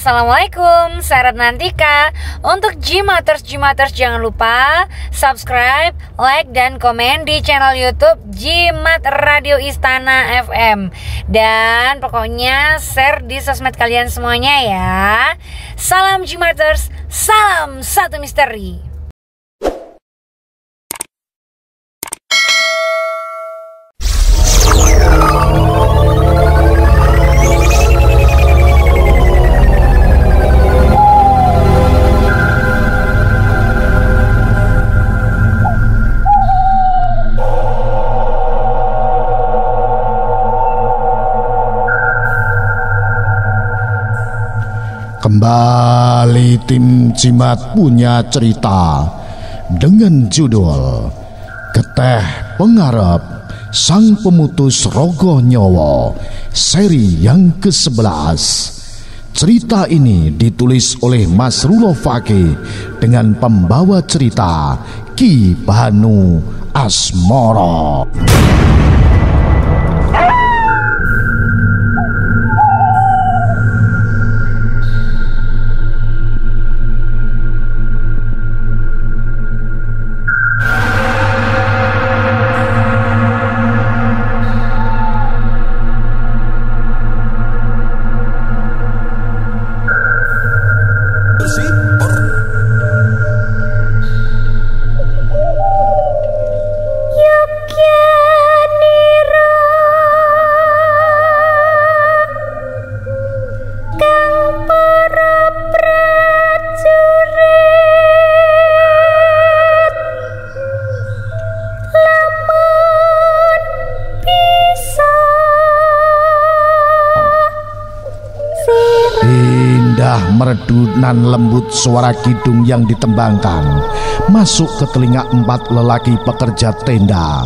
Assalamualaikum, saya Ratnantika. Untuk Jimaters jangan lupa subscribe, like, dan komen di channel YouTube Jimat Radio Istana FM. Dan pokoknya share di sosmed kalian semuanya ya. Salam Jimaters, salam satu misteri. Kembali tim Jimat punya cerita dengan judul Geteh Pengarep Sang Pemutus Rogo Nyowo, seri yang ke-11. Cerita ini ditulis oleh Mas Rulo Fakih dengan pembawa cerita Ki Banu Asmoro. Merdu nan lembut suara kidung yang ditembangkan masuk ke telinga 4 lelaki pekerja tenda.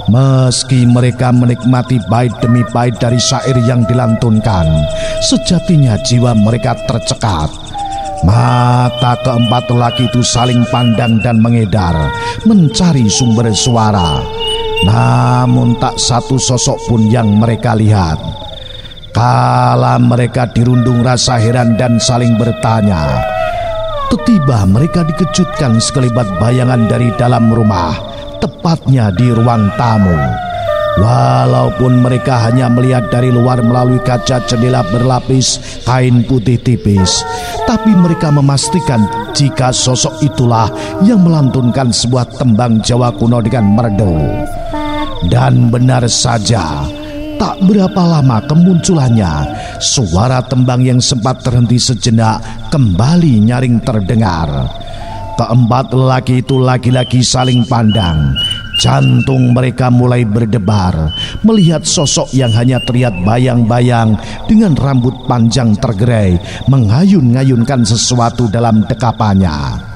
Meski mereka menikmati bait demi bait dari syair yang dilantunkan, sejatinya jiwa mereka tercekat. Mata ke-4 lelaki itu saling pandang dan mengedar mencari sumber suara. Namun tak satu sosok pun yang mereka lihat. Kala mereka dirundung rasa heran dan saling bertanya, tiba-tiba mereka dikejutkan sekelebat bayangan dari dalam rumah, tepatnya di ruang tamu. Walaupun mereka hanya melihat dari luar melalui kaca jendela berlapis kain putih tipis, tapi mereka memastikan jika sosok itulah yang melantunkan sebuah tembang Jawa kuno dengan merdu. Dan benar saja, tak berapa lama kemunculannya, suara tembang yang sempat terhenti sejenak kembali nyaring terdengar. Ke-4 lelaki itu lagi-lagi saling pandang. Jantung mereka mulai berdebar melihat sosok yang hanya terlihat bayang-bayang dengan rambut panjang tergerai menghayun-ngayunkan sesuatu dalam dekapannya.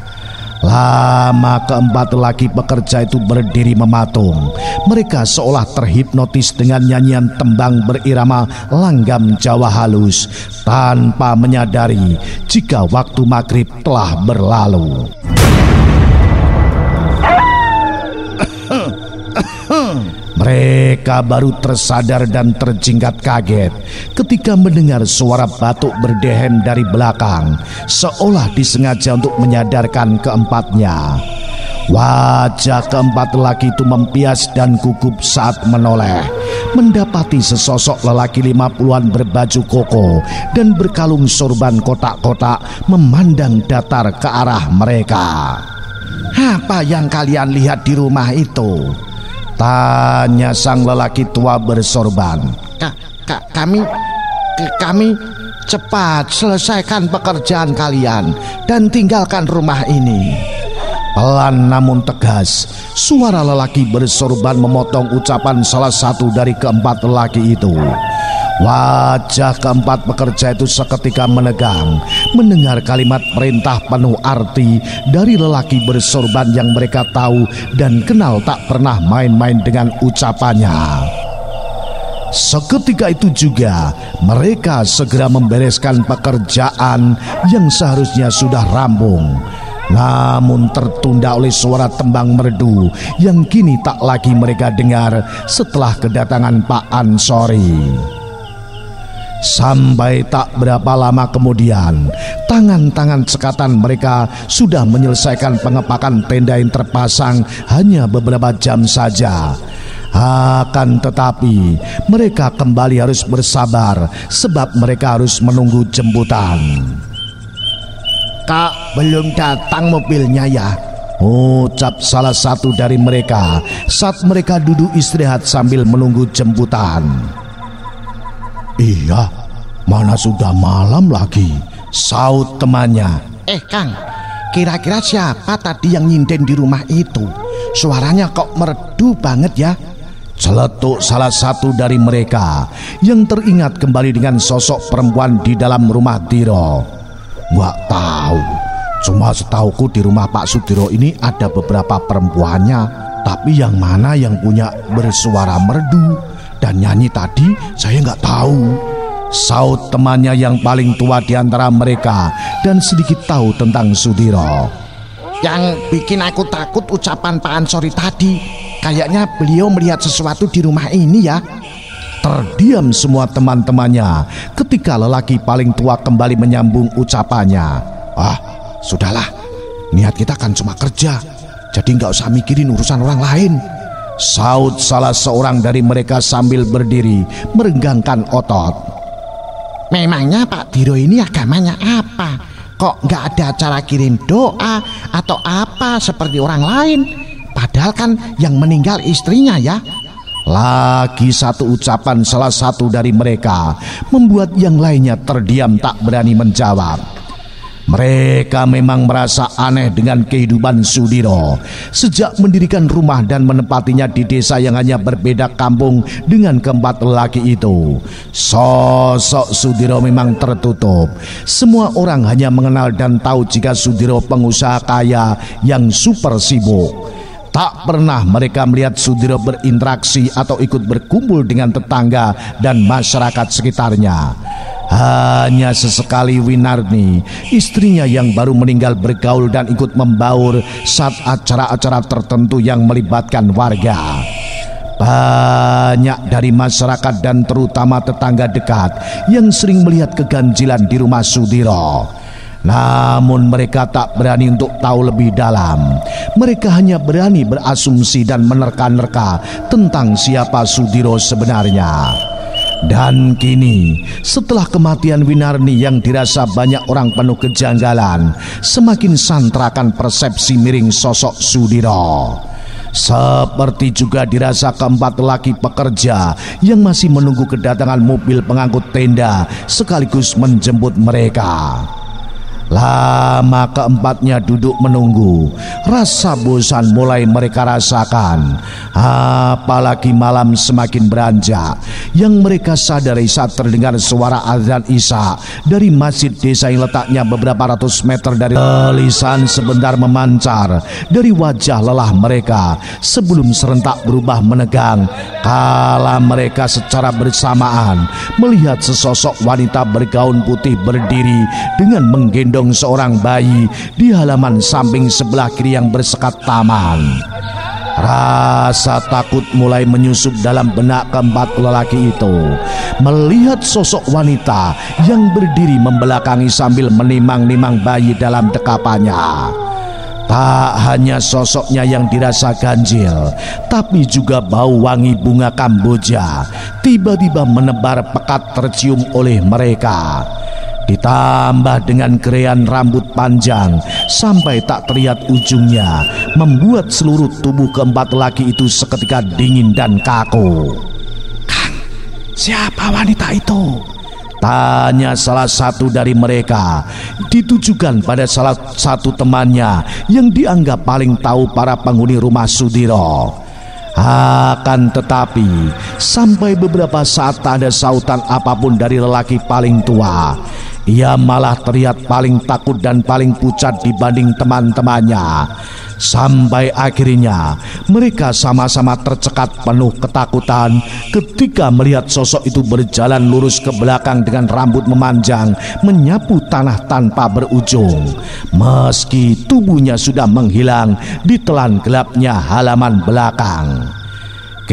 Lama ke-4 lelaki pekerja itu berdiri mematung. Mereka seolah terhipnotis dengan nyanyian tembang berirama langgam Jawa halus, tanpa menyadari jika waktu maghrib telah berlalu. Mereka baru tersadar dan terjingkat kaget ketika mendengar suara batuk berdehen dari belakang, seolah disengaja untuk menyadarkan ke-4-nya. Wajah ke-4 lelaki itu mempias dan gugup saat menoleh, mendapati sesosok lelaki 50-an berbaju koko dan berkalung sorban kotak-kotak memandang datar ke arah mereka. "Apa yang kalian lihat di rumah itu?" tanya sang lelaki tua bersorban. Kami cepat selesaikan pekerjaan kalian dan tinggalkan rumah ini." Pelan namun tegas, suara lelaki bersorban memotong ucapan salah satu dari ke-4 lelaki itu. Wajah ke-4 pekerja itu seketika menegang mendengar kalimat perintah penuh arti dari lelaki bersorban yang mereka tahu dan kenal tak pernah main-main dengan ucapannya. Seketika itu juga mereka segera membereskan pekerjaan yang seharusnya sudah rampung, namun tertunda oleh suara tembang merdu yang kini tak lagi mereka dengar setelah kedatangan Pak Ansori. Sampai tak berapa lama kemudian, tangan-tangan cekatan mereka sudah menyelesaikan pengepakan tenda yang terpasang hanya beberapa jam saja. Akan tetapi mereka kembali harus bersabar sebab mereka harus menunggu jemputan. "Kak, belum datang mobilnya ya?" ucap salah satu dari mereka saat mereka duduk istirahat sambil menunggu jemputan. "Iya, mana sudah malam lagi," saut temannya. Kang, kira-kira siapa tadi yang nyinden di rumah itu? Suaranya kok merdu banget ya?" Celetuk salah satu dari mereka yang teringat kembali dengan sosok perempuan di dalam rumah Diro. "Nggak tahu, cuma setauku di rumah Pak Sudiro ini ada beberapa perempuannya, tapi yang mana yang punya bersuara merdu dan nyanyi tadi saya nggak tahu," saut temannya yang paling tua di antara mereka dan sedikit tahu tentang Sudiro. "Yang bikin aku takut ucapan Pak Ansori tadi. Kayaknya beliau melihat sesuatu di rumah ini ya." Terdiam semua teman-temannya ketika lelaki paling tua kembali menyambung ucapannya. Sudahlah, niat kita kan cuma kerja, jadi nggak usah mikirin urusan orang lain," saut salah seorang dari mereka sambil berdiri merenggangkan otot. "Memangnya Pak Diro ini agamanya apa? Kok nggak ada acara kirim doa atau apa seperti orang lain? Padahal kan yang meninggal istrinya ya." Lagi satu ucapan salah satu dari mereka membuat yang lainnya terdiam tak berani menjawab. Mereka memang merasa aneh dengan kehidupan Sudiro sejak mendirikan rumah dan menempatinya di desa yang hanya berbeda kampung dengan keempat lelaki itu. Sosok Sudiro memang tertutup. Semua orang hanya mengenal dan tahu jika Sudiro pengusaha kaya yang super sibuk. Tak pernah mereka melihat Sudiro berinteraksi atau ikut berkumpul dengan tetangga dan masyarakat sekitarnya. Hanya sesekali Winarni, istrinya yang baru meninggal, bergaul dan ikut membaur saat acara-acara tertentu yang melibatkan warga. Banyak dari masyarakat dan terutama tetangga dekat yang sering melihat keganjilan di rumah Sudiro. Namun mereka tak berani untuk tahu lebih dalam. Mereka hanya berani berasumsi dan menerka-nerka tentang siapa Sudiro sebenarnya. Dan kini setelah kematian Winarni yang dirasa banyak orang penuh kejanggalan, semakin santrakan persepsi miring sosok Sudiro. Seperti juga dirasa keempat lelaki pekerja yang masih menunggu kedatangan mobil pengangkut tenda sekaligus menjemput mereka. Lama keempatnya duduk menunggu. Rasa bosan mulai mereka rasakan. Apalagi malam semakin beranjak. Yang mereka sadari saat terdengar suara azan Isya dari masjid desa yang letaknya beberapa ratus meter dari lisan sebentar memancar dari wajah lelah mereka sebelum serentak berubah menegang kala mereka secara bersamaan melihat sesosok wanita bergaun putih berdiri dengan menggendong seorang bayi di halaman samping sebelah kiri yang bersekat taman. Rasa takut mulai menyusup dalam benak keempat lelaki itu melihat sosok wanita yang berdiri membelakangi sambil menimang-nimang bayi dalam dekapannya. Tak hanya sosoknya yang dirasa ganjil, tapi juga bau wangi bunga kamboja tiba-tiba menebar pekat tercium oleh mereka. Ditambah dengan kerean rambut panjang sampai tak terlihat ujungnya, membuat seluruh tubuh keempat laki itu seketika dingin dan kaku. "Kang, siapa wanita itu?" tanya salah satu dari mereka, ditujukan pada salah satu temannya yang dianggap paling tahu para penghuni rumah Sudiro. Akan tetapi sampai beberapa saat tak ada sautan apapun dari lelaki paling tua. Ia malah terlihat paling takut dan paling pucat dibanding teman-temannya. Sampai akhirnya mereka sama-sama tercekat penuh ketakutan ketika melihat sosok itu berjalan lurus ke belakang dengan rambut memanjang menyapu tanah tanpa berujung, meski tubuhnya sudah menghilang di telan gelapnya halaman belakang.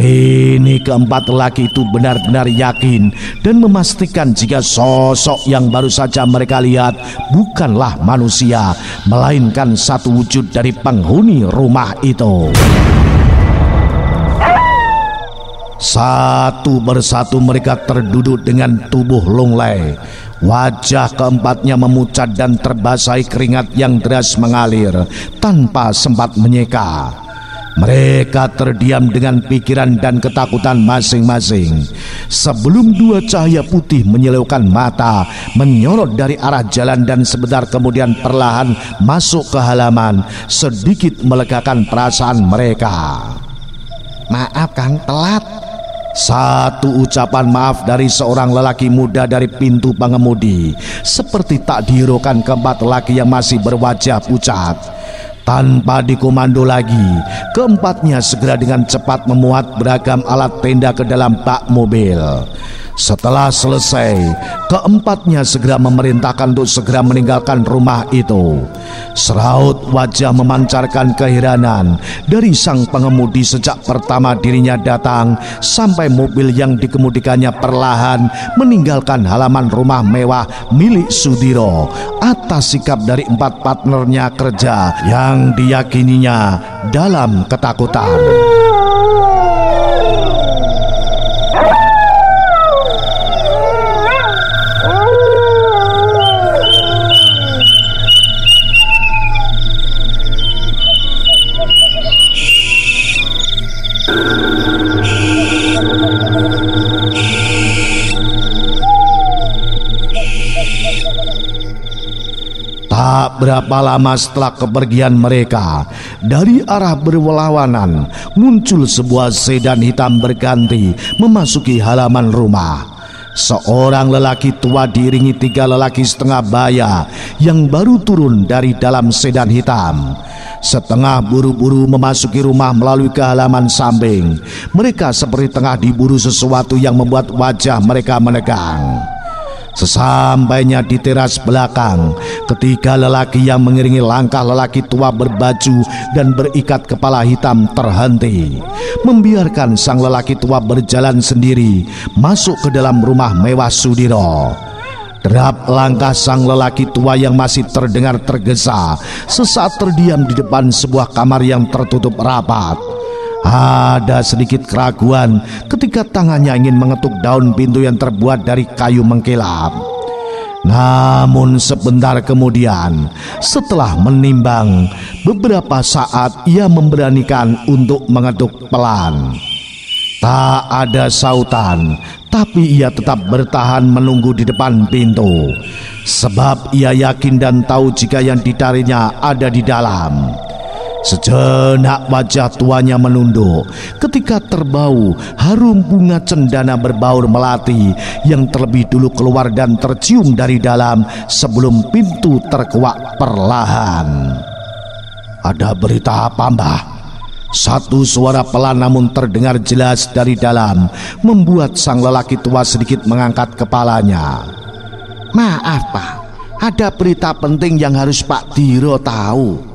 Kini keempat lelaki itu benar-benar yakin dan memastikan jika sosok yang baru saja mereka lihat bukanlah manusia, melainkan satu wujud dari penghuni rumah itu. Satu persatu mereka terduduk dengan tubuh lunglai. Wajah keempatnya memucat dan terbasahi keringat yang deras mengalir tanpa sempat menyeka. Mereka terdiam dengan pikiran dan ketakutan masing-masing sebelum dua cahaya putih menyilaukan mata menyorot dari arah jalan dan sebentar kemudian perlahan masuk ke halaman, sedikit melegakan perasaan mereka. Maaf Kang, telat. Satu ucapan maaf dari seorang lelaki muda dari pintu pengemudi seperti tak dihiraukan keempat lelaki yang masih berwajah pucat. Tanpa dikomando lagi, keempatnya segera dengan cepat memuat beragam alat tenda ke dalam bak mobil. Setelah selesai, keempatnya segera memerintahkan untuk segera meninggalkan rumah itu. Seraut wajah memancarkan keheranan dari sang pengemudi sejak pertama dirinya datang sampai mobil yang dikemudikannya perlahan meninggalkan halaman rumah mewah milik Sudiro atas sikap dari empat partnernya kerja yang diyakininya dalam ketakutan. Tak berapa lama setelah kepergian mereka, dari arah berlawanan muncul sebuah sedan hitam berganti memasuki halaman rumah. Seorang lelaki tua diiringi tiga lelaki setengah baya yang baru turun dari dalam sedan hitam. Setengah buru-buru memasuki rumah melalui ke halaman samping. Mereka seperti tengah diburu sesuatu yang membuat wajah mereka menegang. Sesampainya di teras belakang, ketiga lelaki yang mengiringi langkah lelaki tua berbaju dan berikat kepala hitam terhenti, membiarkan sang lelaki tua berjalan sendiri masuk ke dalam rumah mewah Sudiro. Derap langkah sang lelaki tua yang masih terdengar tergesa sesaat terdiam di depan sebuah kamar yang tertutup rapat. Ada sedikit keraguan ketika tangannya ingin mengetuk daun pintu yang terbuat dari kayu mengkilap. Namun sebentar kemudian, setelah menimbang beberapa saat, ia memberanikan untuk mengetuk pelan. Tak ada sautan, tapi ia tetap bertahan menunggu di depan pintu, sebab ia yakin dan tahu jika yang ditarinya ada di dalam. Sejenak wajah tuanya menunduk ketika terbau harum bunga cendana berbaur melati yang terlebih dulu keluar dan tercium dari dalam sebelum pintu terkuak perlahan. "Ada berita apa, Mbah?" Satu suara pelan namun terdengar jelas dari dalam membuat sang lelaki tua sedikit mengangkat kepalanya. "Maaf Pak, ada berita penting yang harus Pak Diro tahu."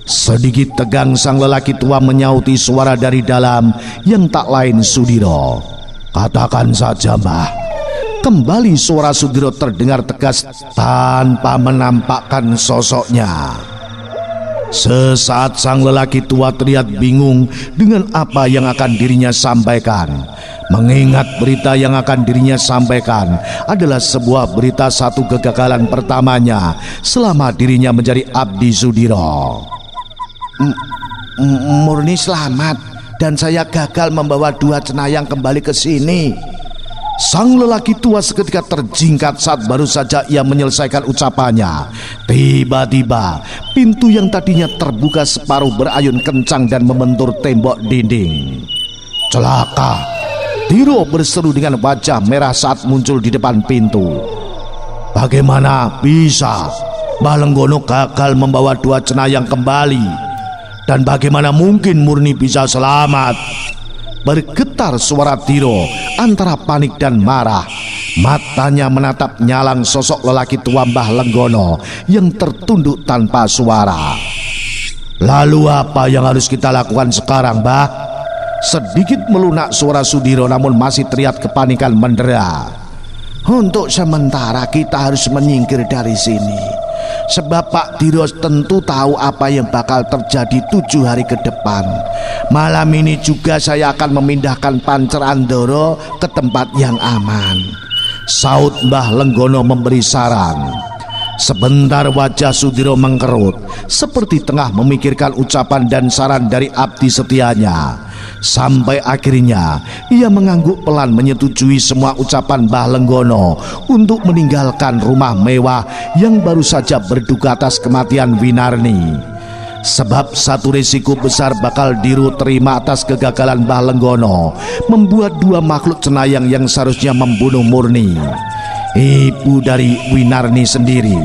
Sedikit tegang sang lelaki tua menyauti suara dari dalam yang tak lain Sudiro. "Katakan saja, Mbah." Kembali suara Sudiro terdengar tegas tanpa menampakkan sosoknya. Sesaat sang lelaki tua terlihat bingung dengan apa yang akan dirinya sampaikan, mengingat berita yang akan dirinya sampaikan adalah sebuah berita satu kegagalan pertamanya selama dirinya menjadi abdi Sudiro. Murni selamat dan saya gagal membawa dua cenayang kembali ke sini." Sang lelaki tua seketika terjingkat saat baru saja ia menyelesaikan ucapannya. Tiba-tiba pintu yang tadinya terbuka separuh berayun kencang dan membentur tembok dinding. "Celaka!" Diro berseru dengan wajah merah saat muncul di depan pintu. "Bagaimana bisa Mbah Lenggono gagal membawa dua cenayang kembali? Dan bagaimana mungkin Murni bisa selamat?" Bergetar suara Diro antara panik dan marah. Matanya menatap nyalang sosok lelaki tua Mbah Lenggono yang tertunduk tanpa suara. "Lalu apa yang harus kita lakukan sekarang, Mbah?" Sedikit melunak suara Sudiro namun masih terlihat kepanikan mendera. Untuk sementara kita harus menyingkir dari sini, sebab Pak Diro tentu tahu apa yang bakal terjadi 7 hari ke depan. Malam ini juga saya akan memindahkan Pancer Andoro ke tempat yang aman, saut Mbah Lenggono memberi saran. Sebentar wajah Sudiro mengkerut, seperti tengah memikirkan ucapan dan saran dari abdi setianya. Sampai akhirnya ia mengangguk pelan menyetujui semua ucapan Mbah Lenggono untuk meninggalkan rumah mewah yang baru saja berduka atas kematian Winarni. Sebab satu risiko besar bakal Diro terima atas kegagalan Mbah Lenggono membuat 2 makhluk cenayang yang seharusnya membunuh murni, ibu dari Winarni sendiri.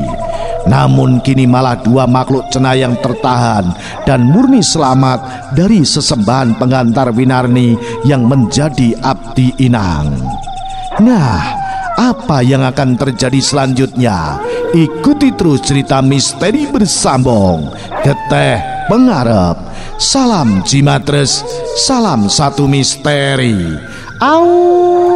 Namun kini malah 2 makhluk cenayang tertahan dan murni selamat dari sesembahan pengantar Winarni yang menjadi abdi inang. Nah, apa yang akan terjadi selanjutnya? Ikuti terus cerita misteri bersambung Geteh Pengarep. Salam Jimatres, salam satu misteri. Au.